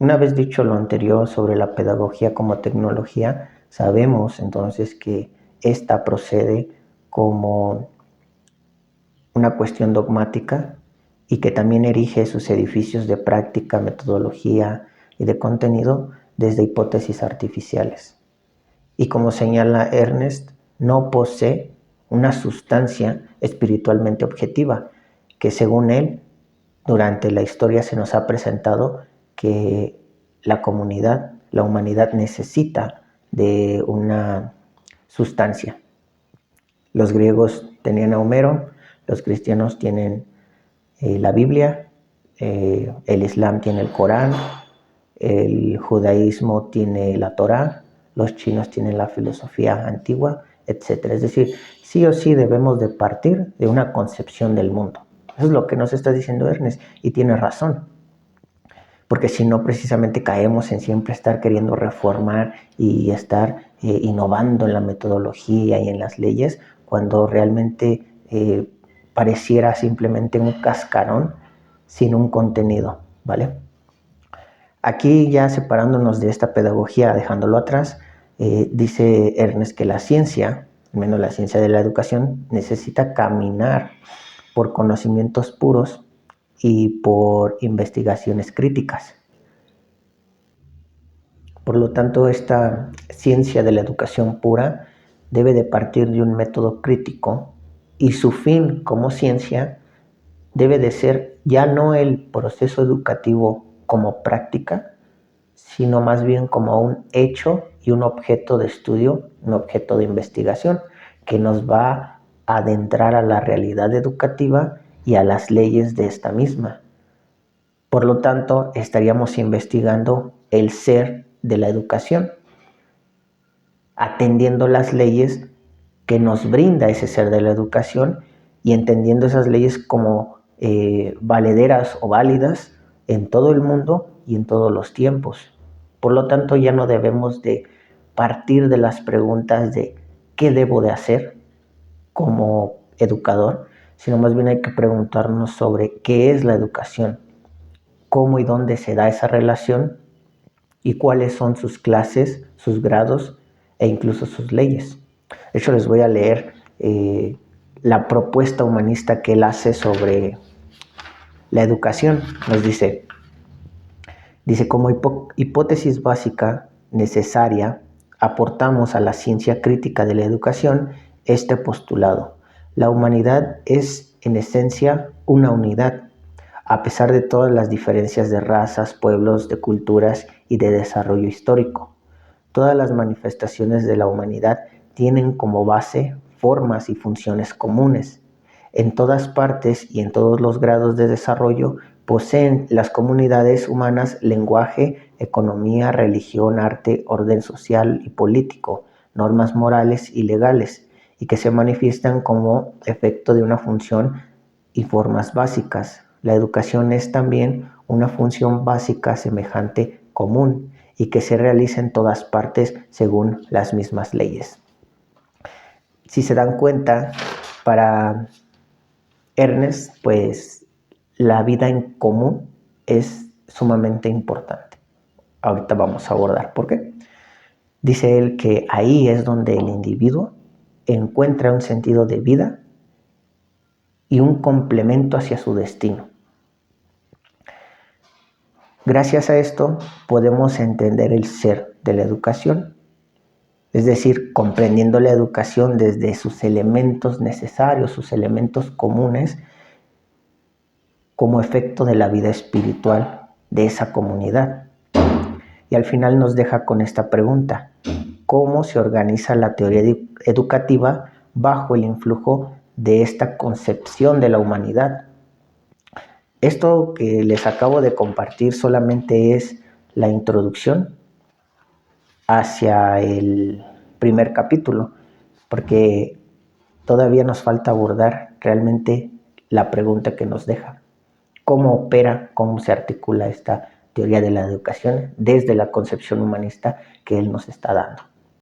Una vez dicho lo anterior sobre la pedagogía como tecnología, sabemos entonces que esta procede como una cuestión dogmática y que también erige sus edificios de práctica, metodología y de contenido desde hipótesis artificiales. Y como señala Ernest, no posee una sustancia espiritualmente objetiva, que según él, durante la historia se nos ha presentado que la comunidad, la humanidad necesita de una sustancia. Los griegos tenían a Homero, los cristianos tienen la Biblia, el Islam tiene el Corán, el judaísmo tiene la Torá, los chinos tienen la filosofía antigua, etc. Es decir, sí o sí debemos de partir de una concepción del mundo. Eso es lo que nos está diciendo Ernest y tiene razón. Porque si no, precisamente caemos en siempre estar queriendo reformar y estar innovando en la metodología y en las leyes, cuando realmente pareciera simplemente un cascarón sin un contenido, ¿vale? Aquí ya separándonos de esta pedagogía, dejándolo atrás, dice Ernest que la ciencia, al menos la ciencia de la educación, necesita caminar por conocimientos puros y por investigaciones críticas. Por lo tanto, esta ciencia de la educación pura debe de partir de un método crítico y su fin como ciencia debe de ser ya no el proceso educativo como práctica, sino más bien como un hecho y un objeto de estudio, un objeto de investigación que nos va a adentrar a la realidad educativa y a las leyes de esta misma. Por lo tanto, estaríamos investigando el ser de la educación, atendiendo las leyes que nos brinda ese ser de la educación y entendiendo esas leyes como valederas o válidas en todo el mundo y en todos los tiempos. Por lo tanto, ya no debemos de partir de las preguntas de qué debo de hacer como educador, sino más bien hay que preguntarnos sobre qué es la educación, cómo y dónde se da esa relación y cuáles son sus clases, sus grados e incluso sus leyes. De hecho, les voy a leer la propuesta humanista que él hace sobre la educación. Nos dice como hipótesis básica necesaria, aportamos a la ciencia crítica de la educación este postulado. La humanidad es en esencia una unidad, a pesar de todas las diferencias de razas, pueblos, de culturas y de desarrollo histórico. Todas las manifestaciones de la humanidad tienen como base formas y funciones comunes. En todas partes y en todos los grados de desarrollo poseen las comunidades humanas lenguaje, economía, religión, arte, orden social y político, normas morales y legales, y que se manifiestan como efecto de una función y formas básicas. La educación es también una función básica semejante común y que se realiza en todas partes según las mismas leyes. Si se dan cuenta, para Ernest, pues la vida en común es sumamente importante. Ahorita vamos a abordar por qué. Dice él que ahí es donde el individuo encuentra un sentido de vida y un complemento hacia su destino. Gracias a esto podemos entender el ser de la educación, es decir, comprendiendo la educación desde sus elementos necesarios, sus elementos comunes, como efecto de la vida espiritual de esa comunidad. Y al final nos deja con esta pregunta: ¿cómo se organiza la teoría educativa bajo el influjo de esta concepción de la humanidad? Esto que les acabo de compartir solamente es la introducción hacia el primer capítulo, porque todavía nos falta abordar realmente la pregunta que nos deja: ¿cómo opera, cómo se articula esta teoría de la educación desde la concepción humanista que él nos está dando?